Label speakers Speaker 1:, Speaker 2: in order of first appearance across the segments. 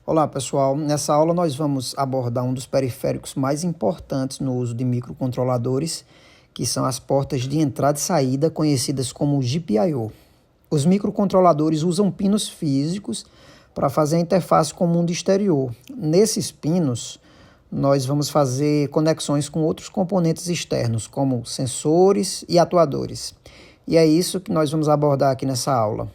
Speaker 1: Olá pessoal, nessa aula nós vamos abordar um dos periféricos mais importantes no uso de microcontroladores, que são as portas de entrada e saída, conhecidas como GPIO. Os microcontroladores usam pinos físicos para fazer a interface com o mundo exterior. Nesses pinos, nós vamos fazer conexões com outros componentes externos, como sensores e atuadores. E é isso que nós vamos abordar aqui nessa aula.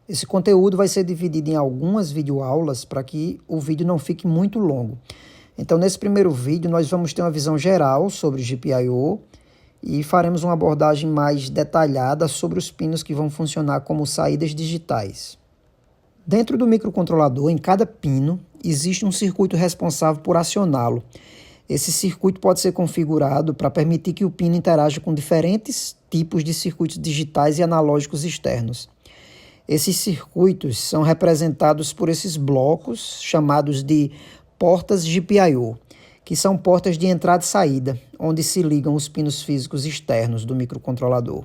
Speaker 1: Esse conteúdo vai ser dividido em algumas videoaulas para que o vídeo não fique muito longo. Então, nesse primeiro vídeo, nós vamos ter uma visão geral sobre o GPIO e faremos uma abordagem mais detalhada sobre os pinos que vão funcionar como saídas digitais. Dentro do microcontrolador, em cada pino, existe um circuito responsável por acioná-lo. Esse circuito pode ser configurado para permitir que o pino interaja com diferentes tipos de circuitos digitais e analógicos externos. Esses circuitos são representados por esses blocos chamados de portas GPIO, que são portas de entrada e saída, onde se ligam os pinos físicos externos do microcontrolador.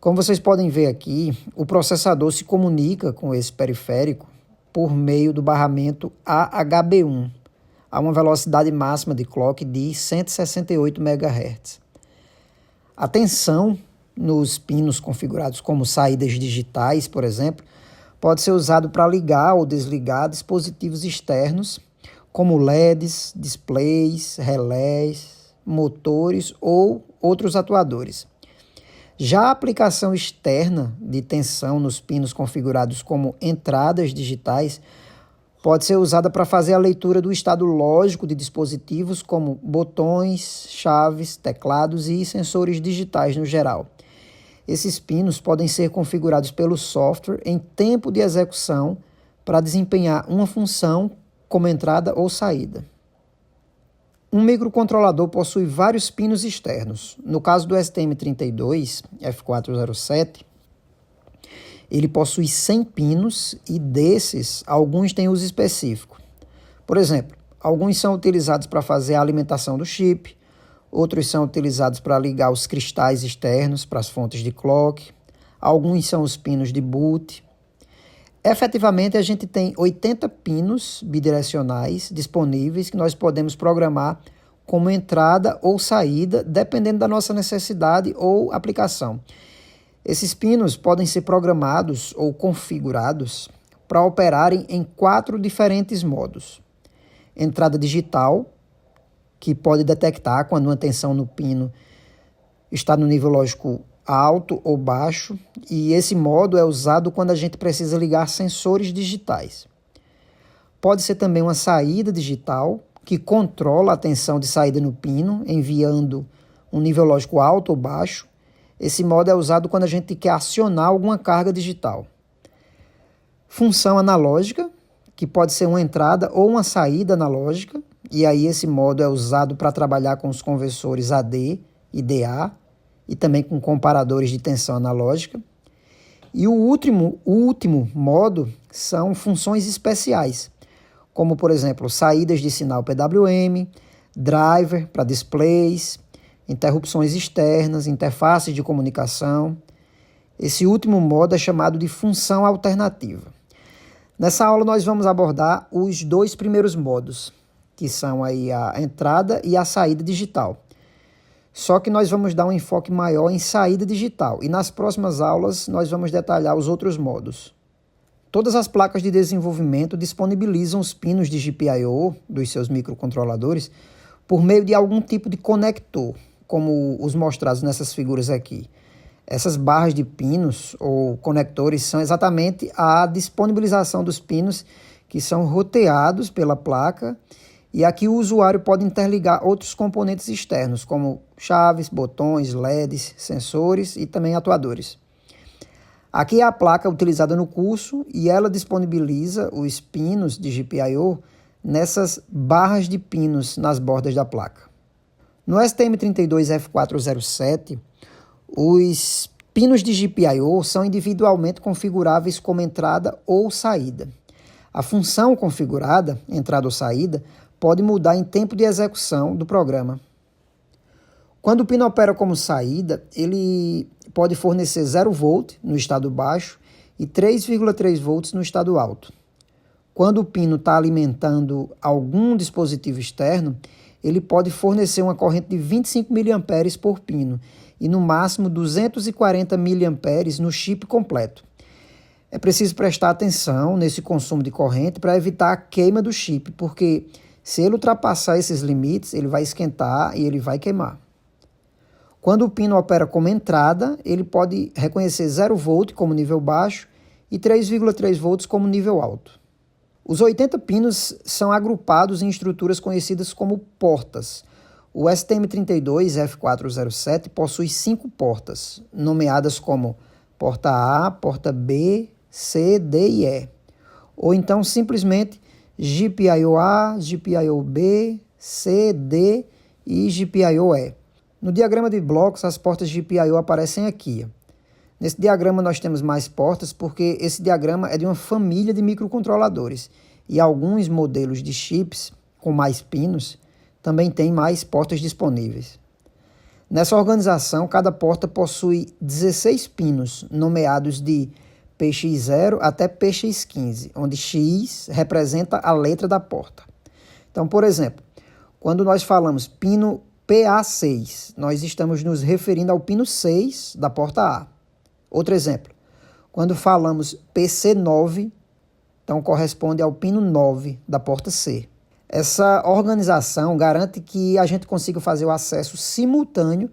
Speaker 1: Como vocês podem ver aqui, o processador se comunica com esse periférico por meio do barramento AHB1, a uma velocidade máxima de clock de 168 MHz. A tensão nos pinos configurados como saídas digitais, por exemplo, pode ser usado para ligar ou desligar dispositivos externos, como LEDs, displays, relés, motores ou outros atuadores. Já a aplicação externa de tensão nos pinos configurados como entradas digitais pode ser usada para fazer a leitura do estado lógico de dispositivos como botões, chaves, teclados e sensores digitais no geral. Esses pinos podem ser configurados pelo software em tempo de execução para desempenhar uma função como entrada ou saída. Um microcontrolador possui vários pinos externos. No caso do STM32 F407, ele possui 100 pinos e desses, alguns têm uso específico. Por exemplo, alguns são utilizados para fazer a alimentação do chip, outros são utilizados para ligar os cristais externos para as fontes de clock, alguns são os pinos de boot. Efetivamente, a gente tem 80 pinos bidirecionais disponíveis que nós podemos programar como entrada ou saída, dependendo da nossa necessidade ou aplicação. Esses pinos podem ser programados ou configurados para operarem em 4 diferentes modos. Entrada digital, que pode detectar quando uma tensão no pino está no nível lógico alto ou baixo, e esse modo é usado quando a gente precisa ligar sensores digitais. Pode ser também uma saída digital, que controla a tensão de saída no pino, enviando um nível lógico alto ou baixo. Esse modo é usado quando a gente quer acionar alguma carga digital. Função analógica, que pode ser uma entrada ou uma saída analógica, e aí esse modo é usado para trabalhar com os conversores AD e DA, e também com comparadores de tensão analógica. E o último modo são funções especiais, como, por exemplo, saídas de sinal PWM, driver para displays, interrupções externas, interfaces de comunicação. Esse último modo é chamado de função alternativa. Nessa aula nós vamos abordar os 2 primeiros modos, que são aí a entrada e a saída digital. Só que nós vamos dar um enfoque maior em saída digital e nas próximas aulas nós vamos detalhar os outros modos. Todas as placas de desenvolvimento disponibilizam os pinos de GPIO dos seus microcontroladores por meio de algum tipo de conector, como os mostrados nessas figuras aqui. Essas barras de pinos ou conectores são exatamente a disponibilização dos pinos que são roteados pela placa, e aqui o usuário pode interligar outros componentes externos, como chaves, botões, LEDs, sensores e também atuadores. Aqui é a placa utilizada no curso e ela disponibiliza os pinos de GPIO nessas barras de pinos nas bordas da placa. No STM32 F407, os pinos de GPIO são individualmente configuráveis como entrada ou saída. A função configurada, entrada ou saída, pode mudar em tempo de execução do programa. Quando o pino opera como saída, ele pode fornecer 0 volt no estado baixo e 3,3 volts no estado alto. quando o pino está alimentando algum dispositivo externo, ele pode fornecer uma corrente de 25 mA por pino e no máximo 240 mA no chip completo. É preciso prestar atenção nesse consumo de corrente para evitar a queima do chip, porque se ele ultrapassar esses limites, ele vai esquentar e ele vai queimar. Quando o pino opera como entrada, ele pode reconhecer 0 volt como nível baixo e 3,3 volts como nível alto. Os 80 pinos são agrupados em estruturas conhecidas como portas. O STM32F407 possui 5 portas, nomeadas como porta A, porta B, C, D e E, ou então simplesmente GPIO-A, GPIO-B, C, D e GPIO-E. No diagrama de blocos, as portas GPIO aparecem aqui. Nesse diagrama nós temos mais portas porque esse diagrama é de uma família de microcontroladores e alguns modelos de chips com mais pinos também têm mais portas disponíveis. Nessa organização, cada porta possui 16 pinos, nomeados de PX0 até PX15, onde X representa a letra da porta. Então, por exemplo, quando nós falamos pino PA6, nós estamos nos referindo ao pino 6 da porta A. Outro exemplo, quando falamos PC9, então corresponde ao pino 9 da porta C. Essa organização garante que a gente consiga fazer o acesso simultâneo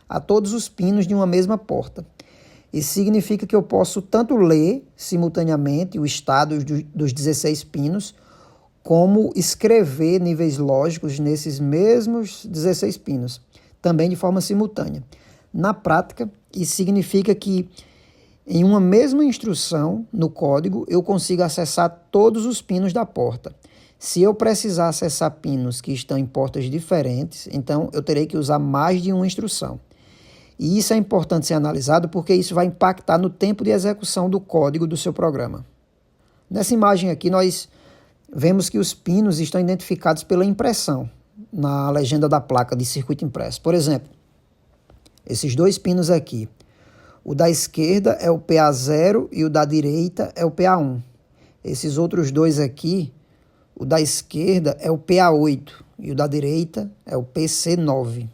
Speaker 1: a todos os pinos de uma mesma porta. Isso significa que eu posso tanto ler simultaneamente o estado dos 16 pinos, como escrever níveis lógicos nesses mesmos 16 pinos, também de forma simultânea. Na prática, isso significa que em uma mesma instrução no código eu consigo acessar todos os pinos da porta. Se eu precisar acessar pinos que estão em portas diferentes, então eu terei que usar mais de uma instrução. E isso é importante ser analisado porque isso vai impactar no tempo de execução do código do seu programa. Nessa imagem aqui nós vemos que os pinos estão identificados pela impressão na legenda da placa de circuito impresso. Por exemplo, esses dois pinos aqui. O da esquerda é o PA0 e o da direita é o PA1. Esses outros dois aqui, o da esquerda é o PA8 e o da direita é o PC9.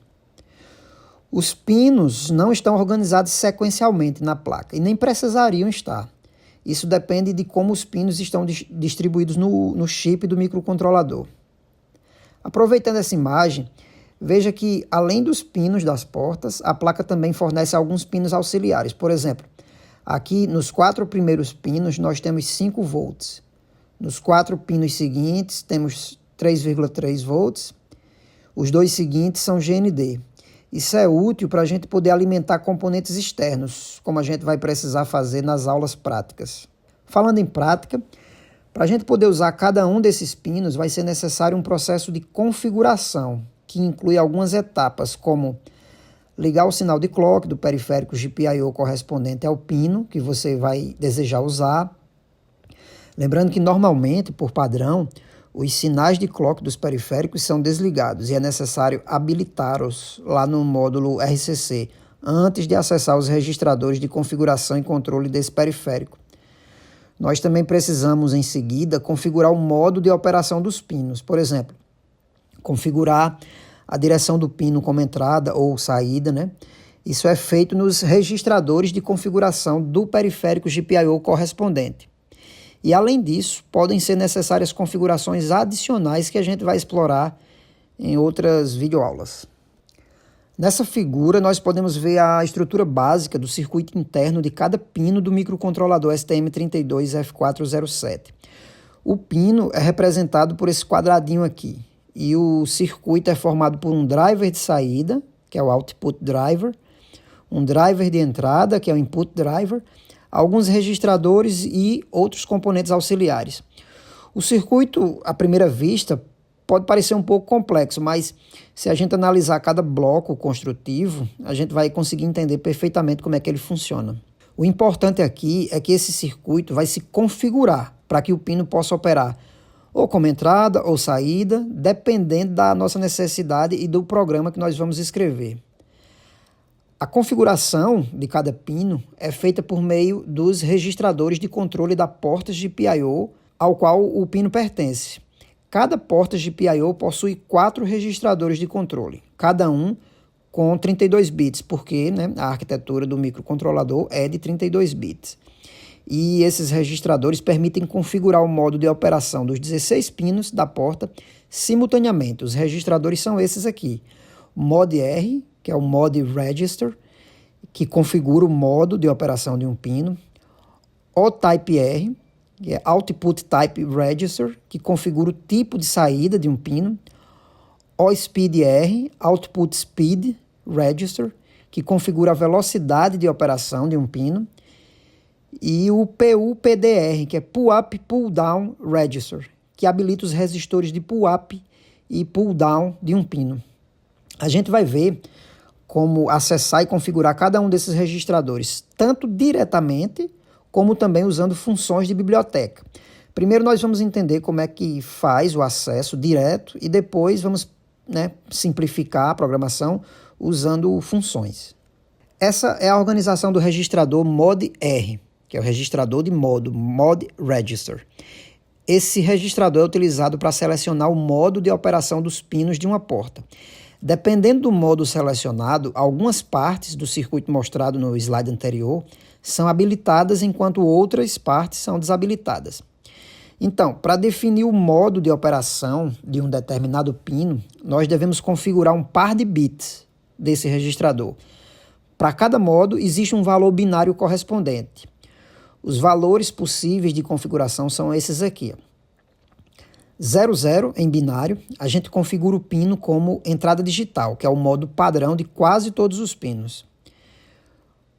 Speaker 1: Os pinos não estão organizados sequencialmente na placa e nem precisariam estar. Isso depende de como os pinos estão distribuídos no chip do microcontrolador. Aproveitando essa imagem, veja que, além dos pinos das portas, a placa também fornece alguns pinos auxiliares. Por exemplo, aqui nos 4 primeiros pinos nós temos 5 volts. Nos 4 pinos seguintes temos 3,3 volts. Os 2 seguintes são GND. Isso é útil para a gente poder alimentar componentes externos, como a gente vai precisar fazer nas aulas práticas. Falando em prática, para a gente poder usar cada um desses pinos, vai ser necessário um processo de configuração, que inclui algumas etapas, como ligar o sinal de clock do periférico GPIO correspondente ao pino que você vai desejar usar. Lembrando que normalmente, por padrão, os sinais de clock dos periféricos são desligados e é necessário habilitá-los lá no módulo RCC, antes de acessar os registradores de configuração e controle desse periférico. Nós também precisamos, em seguida, configurar o modo de operação dos pinos. Por exemplo, configurar a direção do pino como entrada ou saída, né? Isso é feito nos registradores de configuração do periférico GPIO correspondente. E, além disso, podem ser necessárias configurações adicionais que a gente vai explorar em outras videoaulas. Nessa figura, nós podemos ver a estrutura básica do circuito interno de cada pino do microcontrolador STM32F407. O pino é representado por esse quadradinho aqui, e o circuito é formado por um driver de saída, que é o output driver, um driver de entrada, que é o input driver, alguns registradores e outros componentes auxiliares. O circuito, à primeira vista, pode parecer um pouco complexo, mas se a gente analisar cada bloco construtivo, a gente vai conseguir entender perfeitamente como é que ele funciona. O importante aqui é que esse circuito vai se configurar para que o pino possa operar ou como entrada ou saída, dependendo da nossa necessidade e do programa que nós vamos escrever. A configuração de cada pino é feita por meio dos registradores de controle da porta GPIO ao qual o pino pertence. Cada porta GPIO possui 4 registradores de controle, cada um com 32 bits, porque, né, a arquitetura do microcontrolador é de 32 bits. E esses registradores permitem configurar o modo de operação dos 16 pinos da porta simultaneamente. Os registradores são esses aqui. Mod R, que é o Mod Register, que configura o modo de operação de um pino. O Type R, que é Output Type Register, que configura o tipo de saída de um pino. O Speed R, Output Speed Register, que configura a velocidade de operação de um pino. E o PU-PDR, que é Pull Up Pull Down Register, que habilita os resistores de pull up e pull down de um pino. A gente vai ver como acessar e configurar cada um desses registradores, tanto diretamente como também usando funções de biblioteca. Primeiro nós vamos entender como é que faz o acesso direto e depois vamos, né, simplificar a programação usando funções. Essa é a organização do registrador Mod R, que é o registrador de modo, Mod Register. Esse registrador é utilizado para selecionar o modo de operação dos pinos de uma porta. Dependendo do modo selecionado, algumas partes do circuito mostrado no slide anterior são habilitadas, enquanto outras partes são desabilitadas. Então, para definir o modo de operação de um determinado pino, nós devemos configurar um par de bits desse registrador. Para cada modo, existe um valor binário correspondente. Os valores possíveis de configuração são esses aqui. 00 em binário, a gente configura o pino como entrada digital, que é o modo padrão de quase todos os pinos.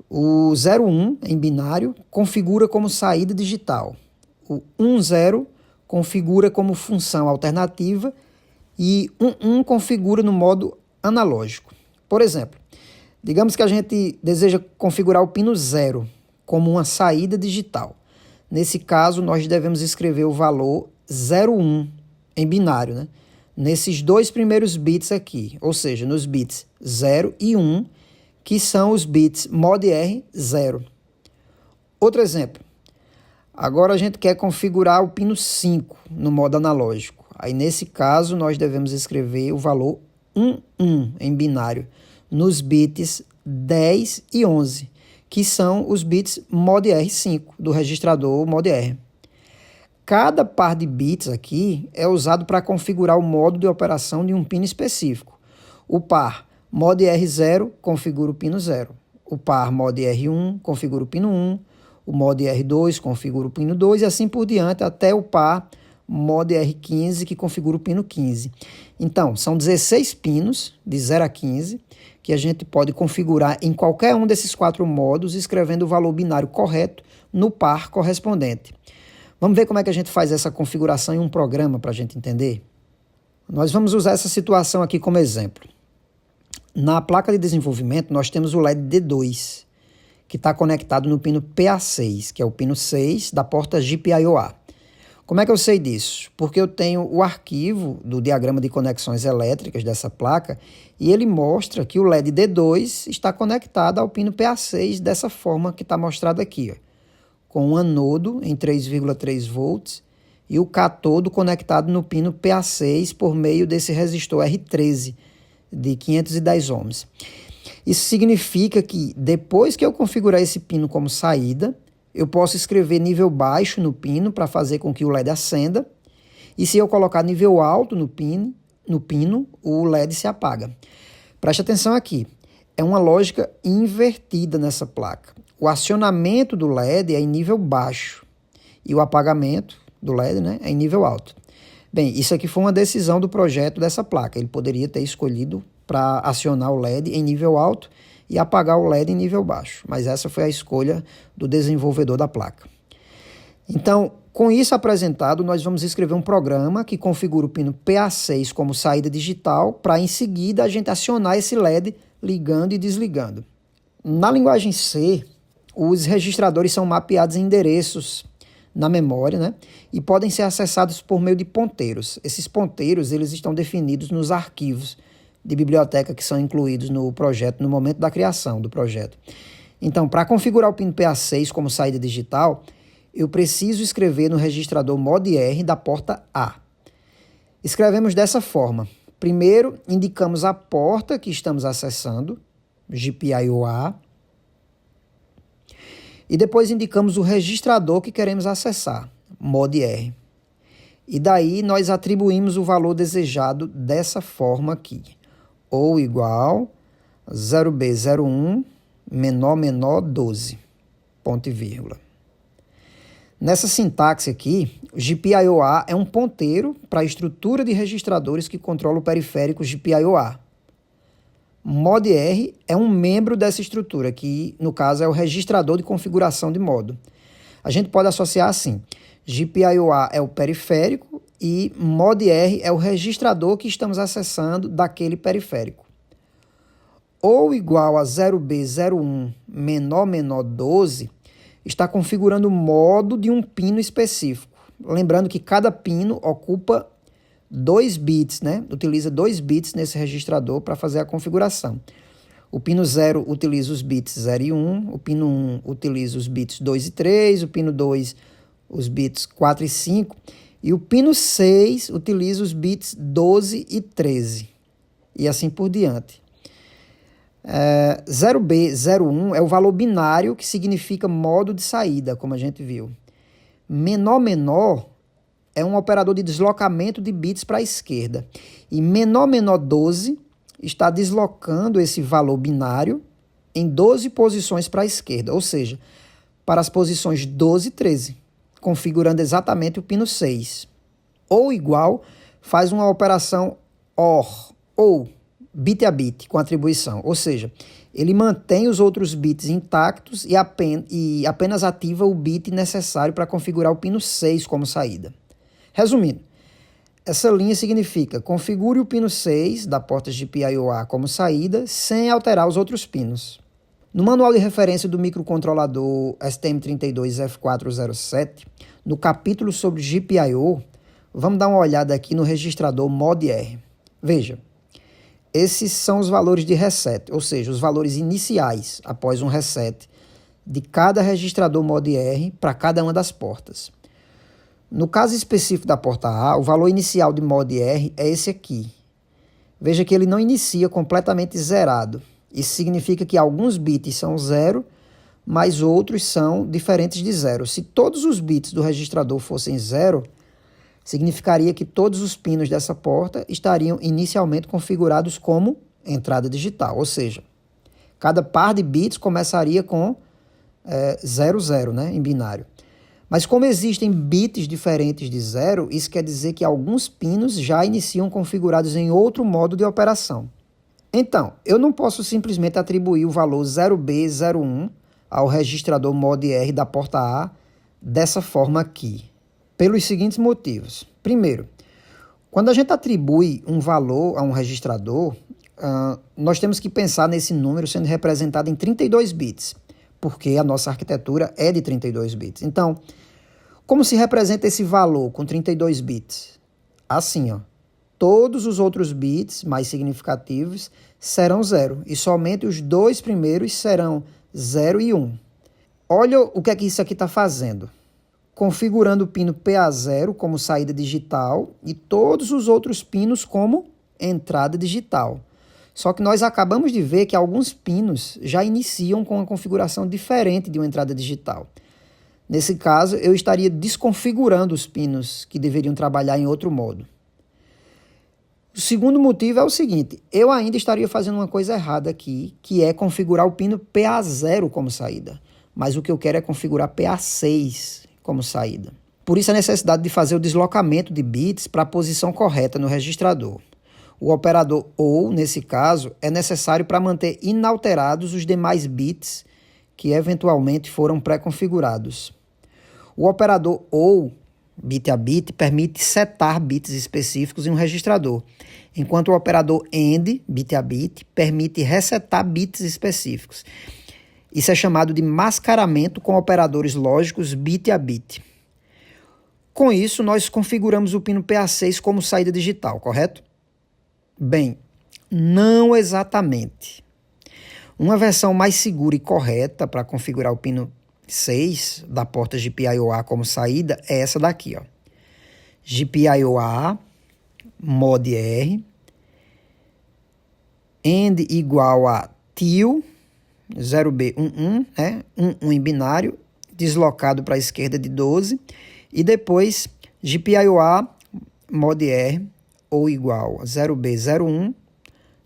Speaker 1: O 01 em binário configura como saída digital. O 10 configura como função alternativa e 11 configura no modo analógico. Por exemplo, digamos que a gente deseja configurar o pino 0 como uma saída digital. Nesse caso, nós devemos escrever o valor 01 em binário, né? Nesses dois primeiros bits aqui, ou seja, nos bits 0 e 1, que são os bits Mod R 0. Outro exemplo. Agora a gente quer configurar o pino 5 no modo analógico. Aí, nesse caso, nós devemos escrever o valor 11 em binário nos bits 10 e 11, que são os bits Mod R5 do registrador Mod R. Cada par de bits aqui é usado para configurar o modo de operação de um pino específico. O par Mod R0 configura o pino 0. O par Mod R1 configura o pino 1. O Mod R2 configura o pino 2 e assim por diante até o par Mod R15 que configura o pino 15. Então, são 16 pinos de 0 a 15 que a gente pode configurar em qualquer um desses 4 modos, escrevendo o valor binário correto no par correspondente. Vamos ver como é que a gente faz essa configuração em um programa para a gente entender? Nós vamos usar essa situação aqui como exemplo. Na placa de desenvolvimento, nós temos o LED D2, que está conectado no pino PA6, que é o pino 6 da porta GPIO-A. Como é que eu sei disso? Porque eu tenho o arquivo do diagrama de conexões elétricas dessa placa e ele mostra que o LED D2 está conectado ao pino PA6 dessa forma que está mostrado aqui, ó, com um anodo em 3,3 volts e o catodo conectado no pino PA6 por meio desse resistor R13 de 510 ohms. Isso significa que depois que eu configurar esse pino como saída, eu posso escrever nível baixo no pino para fazer com que o LED acenda. E se eu colocar nível alto no pino, o LED se apaga. Preste atenção aqui. É uma lógica invertida nessa placa. O acionamento do LED é em nível baixo e o apagamento do LED, né, é em nível alto. Bem, isso aqui foi uma decisão do projeto dessa placa. Ele poderia ter escolhido para acionar o LED em nível alto e apagar o LED em nível baixo, mas essa foi a escolha do desenvolvedor da placa. Então, com isso apresentado, nós vamos escrever um programa que configura o pino PA6 como saída digital para, em seguida, a gente acionar esse LED ligando e desligando. Na linguagem C, os registradores são mapeados em endereços na memória, né? E podem ser acessados por meio de ponteiros. Esses ponteiros eles estão definidos nos arquivos de biblioteca que são incluídos no projeto no momento da criação do projeto. Então, para configurar o pino PA6 como saída digital, eu preciso escrever no registrador MOD-R da porta A. Escrevemos dessa forma. Primeiro, indicamos a porta que estamos acessando, GPIO A, e depois indicamos o registrador que queremos acessar, MOD-R. E daí nós atribuímos o valor desejado dessa forma aqui, ou igual 0B01 menor 12, ponto e vírgula. Nessa sintaxe aqui, o GPIO-A é um ponteiro para a estrutura de registradores que controla o periférico GPIO-A. MOD-R é um membro dessa estrutura, que no caso é o registrador de configuração de modo. A gente pode associar assim, GPIO-A é o periférico e MOD-R é o registrador que estamos acessando daquele periférico. Ou igual a 0B01 menor 12, está configurando o modo de um pino específico. Lembrando que cada pino ocupa 2 bits, né? Utiliza 2 bits nesse registrador para fazer a configuração. O pino 0 utiliza os bits 0 e 1, o pino 1 utiliza os bits 2 e 3, o pino 2 os bits 4 e 5, e o pino 6 utiliza os bits 12 e 13, e assim por diante. 0B01 é o valor binário que significa modo de saída, como a gente viu. Menor é um operador de deslocamento de bits para a esquerda. E menor 12 está deslocando esse valor binário em 12 posições para a esquerda, ou seja, para as posições 12 e 13, configurando exatamente o pino 6. Ou igual faz uma operação OR, ou bit a bit, com atribuição, ou seja, ele mantém os outros bits intactos e apenas ativa o bit necessário para configurar o pino 6 como saída. Resumindo, essa linha significa configure o pino 6 da porta GPIO-A como saída sem alterar os outros pinos. No manual de referência do microcontrolador STM32F407, no capítulo sobre GPIO, vamos dar uma olhada aqui no registrador MOD-R. Veja, esses são os valores de reset, ou seja, os valores iniciais após um reset de cada registrador MOD-R para cada uma das portas. No caso específico da porta A, o valor inicial de MOD-R é esse aqui. Veja que ele não inicia completamente zerado. Isso significa que alguns bits são 0, mas outros são diferentes de 0. Se todos os bits do registrador fossem 0, significaria que todos os pinos dessa porta estariam inicialmente configurados como entrada digital, ou seja, cada par de bits começaria com 00, né, em binário. Mas como existem bits diferentes de 0, isso quer dizer que alguns pinos já iniciam configurados em outro modo de operação. Então, eu não posso simplesmente atribuir o valor 0B01 ao registrador MOD-R da porta A dessa forma aqui, pelos seguintes motivos. Primeiro, quando a gente atribui um valor a um registrador, nós temos que pensar nesse número sendo representado em 32 bits, porque a nossa arquitetura é de 32 bits. Então, como se representa esse valor com 32 bits? Assim, ó, todos os outros bits mais significativos serão 0, e somente os dois primeiros serão 0 e 1. Olha o que é que isso aqui está fazendo. Configurando o pino PA0 como saída digital e todos os outros pinos como entrada digital. Só que nós acabamos de ver que alguns pinos já iniciam com uma configuração diferente de uma entrada digital. Nesse caso, eu estaria desconfigurando os pinos que deveriam trabalhar em outro modo. O segundo motivo é o seguinte, eu ainda estaria fazendo uma coisa errada aqui, que é configurar o pino PA0 como saída. Mas o que eu quero é configurar PA6 como saída. Por isso a necessidade de fazer o deslocamento de bits para a posição correta no registrador. O operador OU, nesse caso, é necessário para manter inalterados os demais bits que eventualmente foram pré-configurados. O operador OU, bit a bit, permite setar bits específicos em um registrador, enquanto o operador AND, bit a bit, permite resetar bits específicos. Isso é chamado de mascaramento com operadores lógicos bit a bit. Com isso, nós configuramos o pino PA6 como saída digital, correto? Bem, não exatamente. Uma versão mais segura e correta para configurar o pino 6 da porta GPIO-A como saída é essa daqui, ó. GPIO-A, mod R, AND igual a TIL, 0B11, né? 1 em binário, deslocado para a esquerda de 12, e depois GPIO-A, mod R, ou igual a 0B01,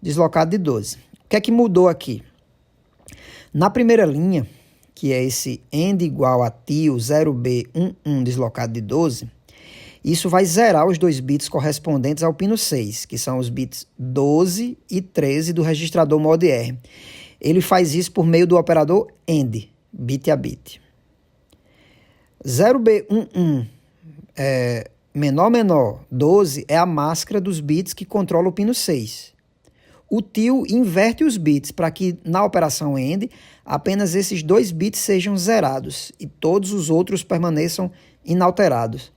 Speaker 1: deslocado de 12. O que é que mudou aqui? Na primeira linha, que é esse AND igual a TIL 0B11 deslocado de 12, isso vai zerar os 2 bits correspondentes ao pino 6, que são os bits 12 e 13 do registrador mod R. Ele faz isso por meio do operador AND, bit a bit. 0B11 menor, 12 é a máscara dos bits que controla o pino 6. O TIL inverte os bits para que na operação AND apenas esses 2 bits sejam zerados e todos os outros permaneçam inalterados.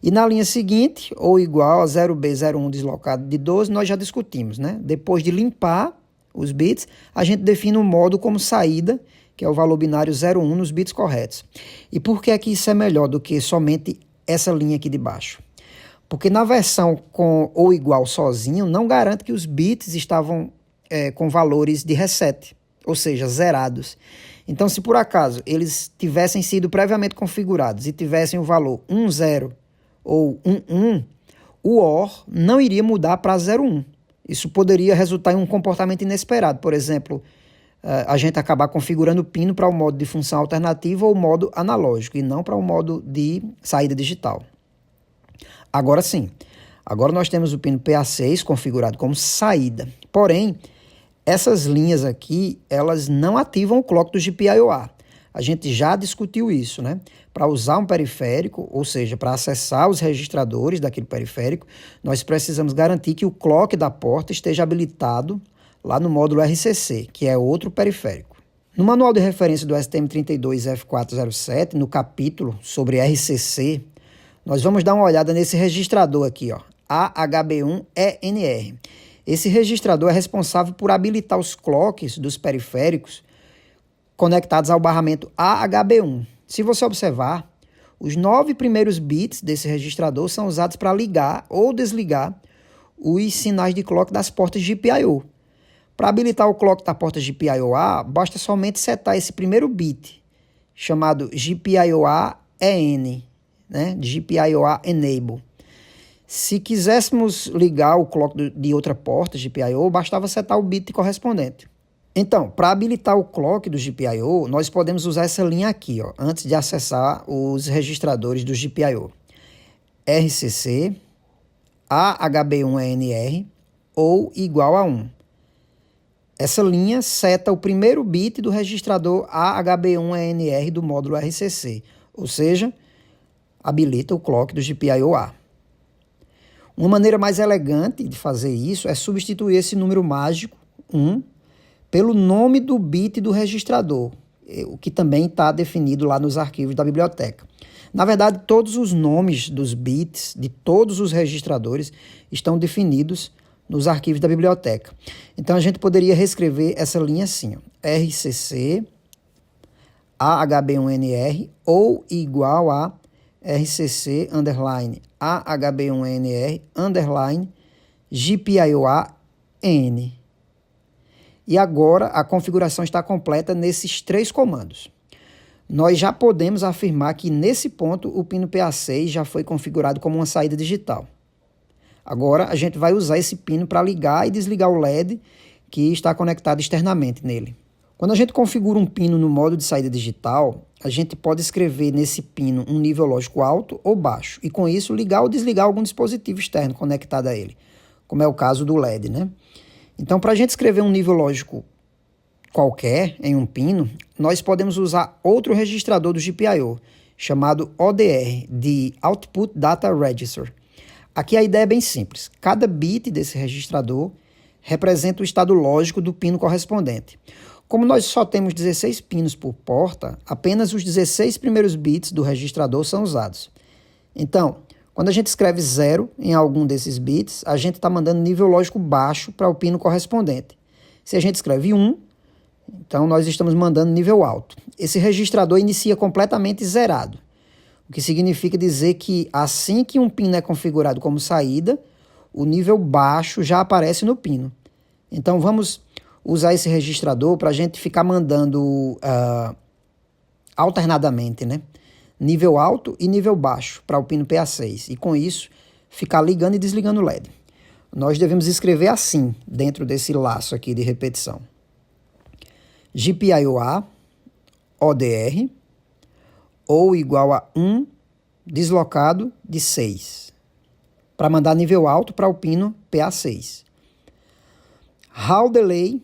Speaker 1: E na linha seguinte, ou igual a 0B01 deslocado de 12, nós já discutimos, né? Depois de limpar os bits, a gente define um modo como saída, que é o valor binário 01 nos bits corretos. E por que é que isso é melhor do que somente essa linha aqui de baixo? Porque na versão com ou igual sozinho, não garante que os bits estavam com valores de reset, ou seja, zerados. Então, se por acaso eles tivessem sido previamente configurados e tivessem o valor 10 ou 11, o OR não iria mudar para 01. Isso poderia resultar em um comportamento inesperado. Por exemplo, a gente acabar configurando o pino para o modo de função alternativa ou o modo analógico, e não para o modo de saída digital. Agora sim, agora nós temos o pino PA6 configurado como saída. Porém, essas linhas aqui, elas não ativam o clock do GPIO-A. A gente já discutiu isso, né? Para usar um periférico, ou seja, para acessar os registradores daquele periférico, nós precisamos garantir que o clock da porta esteja habilitado lá no módulo RCC, que é outro periférico. No manual de referência do STM32F407, no capítulo sobre RCC, nós vamos dar uma olhada nesse registrador aqui, ó, AHB1ENR. Esse registrador é responsável por habilitar os clocks dos periféricos conectados ao barramento AHB1. Se você observar, os 9 primeiros bits desse registrador são usados para ligar ou desligar os sinais de clock das portas GPIO. Para habilitar o clock da porta GPIO-A, basta somente setar esse primeiro bit, chamado GPIO-A-EN, né? GPIO-A Enable. Se quiséssemos ligar o clock de outra porta GPIO, bastava setar o bit correspondente. Então, para habilitar o clock do GPIO, nós podemos usar essa linha aqui, ó, antes de acessar os registradores do GPIO. RCC, AHB1ENR ou igual a 1. Essa linha seta o primeiro bit do registrador AHB1ENR do módulo RCC, ou seja, habilita o clock do GPIO-A. Uma maneira mais elegante de fazer isso é substituir esse número mágico, 1, pelo nome do bit do registrador, o que também está definido lá nos arquivos da biblioteca. Na verdade, todos os nomes dos bits de todos os registradores estão definidos nos arquivos da biblioteca. Então, a gente poderia reescrever essa linha assim, ó, RCC, AHB1NR ou igual a RCC, underline, AHB1NR, underline, GPIO-A-N. E agora a configuração está completa nesses 3 comandos. Nós já podemos afirmar que nesse ponto o pino PA6 já foi configurado como uma saída digital. Agora a gente vai usar esse pino para ligar e desligar o LED que está conectado externamente nele. Quando a gente configura um pino no modo de saída digital, a gente pode escrever nesse pino um nível lógico alto ou baixo e com isso ligar ou desligar algum dispositivo externo conectado a ele, como é o caso do LED, né? Então, para a gente escrever um nível lógico qualquer em um pino, nós podemos usar outro registrador do GPIO, chamado ODR, de Output Data Register. Aqui a ideia é bem simples. Cada bit desse registrador representa o estado lógico do pino correspondente. Como nós só temos 16 pinos por porta, apenas os 16 primeiros bits do registrador são usados. Então, quando a gente escreve 0 em algum desses bits, a gente está mandando nível lógico baixo para o pino correspondente. Se a gente escreve 1 Então, nós estamos mandando nível alto. Esse registrador inicia completamente zerado, o que significa dizer que assim que um pino é configurado como saída, o nível baixo já aparece no pino. Então, vamos usar esse registrador para a gente ficar mandando alternadamente, né? Nível alto e nível baixo para o pino PA6. E com isso, ficar ligando e desligando o LED. Nós devemos escrever assim, dentro desse laço aqui de repetição. GPIO-A, ODR, ou igual a 1 deslocado de 6, para mandar nível alto para o pino PA6. Hall delay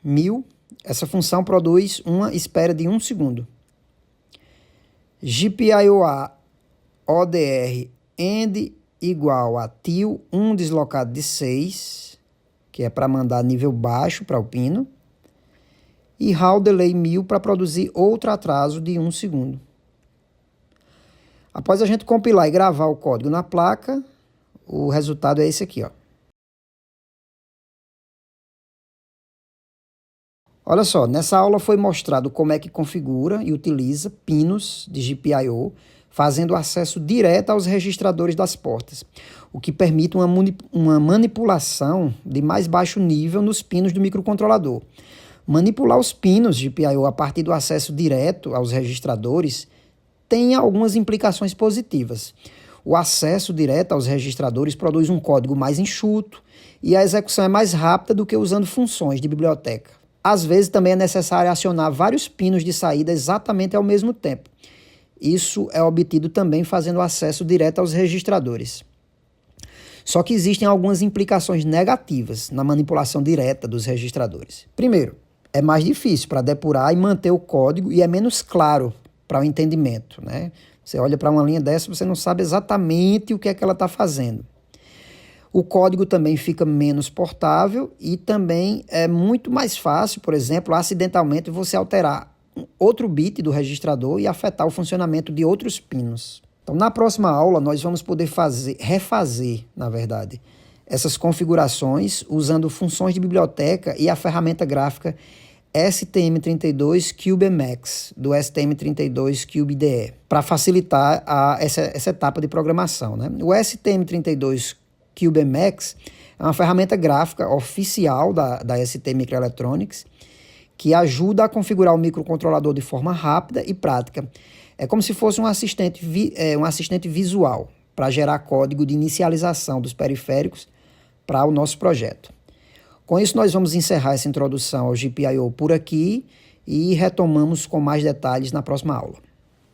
Speaker 1: 1000, essa função produz uma espera de 1 segundo. GPIO-A, ODR, end igual a til 1 deslocado de 6, que é para mandar nível baixo para o pino. E Hall delay 1000 para produzir outro atraso de 1 segundo. Após a gente compilar e gravar o código na placa, o resultado é esse aqui, ó. Olha só, nessa aula foi mostrado como é que configura e utiliza pinos de GPIO, fazendo acesso direto aos registradores das portas, o que permite uma manipulação de mais baixo nível nos pinos do microcontrolador. Manipular os pinos de GPIO a partir do acesso direto aos registradores tem algumas implicações positivas. O acesso direto aos registradores produz um código mais enxuto e a execução é mais rápida do que usando funções de biblioteca. Às vezes também é necessário acionar vários pinos de saída exatamente ao mesmo tempo. Isso é obtido também fazendo acesso direto aos registradores. Só que existem algumas implicações negativas na manipulação direta dos registradores. Primeiro, é mais difícil para depurar e manter o código e é menos claro para o entendimento, né? Você olha para uma linha dessa, você não sabe exatamente o que é que ela está fazendo. O código também fica menos portável e também é muito mais fácil, por exemplo, acidentalmente você alterar outro bit do registrador e afetar o funcionamento de outros pinos. Então, na próxima aula, nós vamos poder refazer, na verdade, essas configurações usando funções de biblioteca e a ferramenta gráfica STM32CubeMax, do STM32CubeDE, para facilitar essa etapa de programação, né? O STM32CubeMax é uma ferramenta gráfica oficial da ST Microelectronics que ajuda a configurar o microcontrolador de forma rápida e prática. É como se fosse um assistente visual para gerar código de inicialização dos periféricos para o nosso projeto. Com isso, nós vamos encerrar essa introdução ao GPIO por aqui e retomamos com mais detalhes na próxima aula.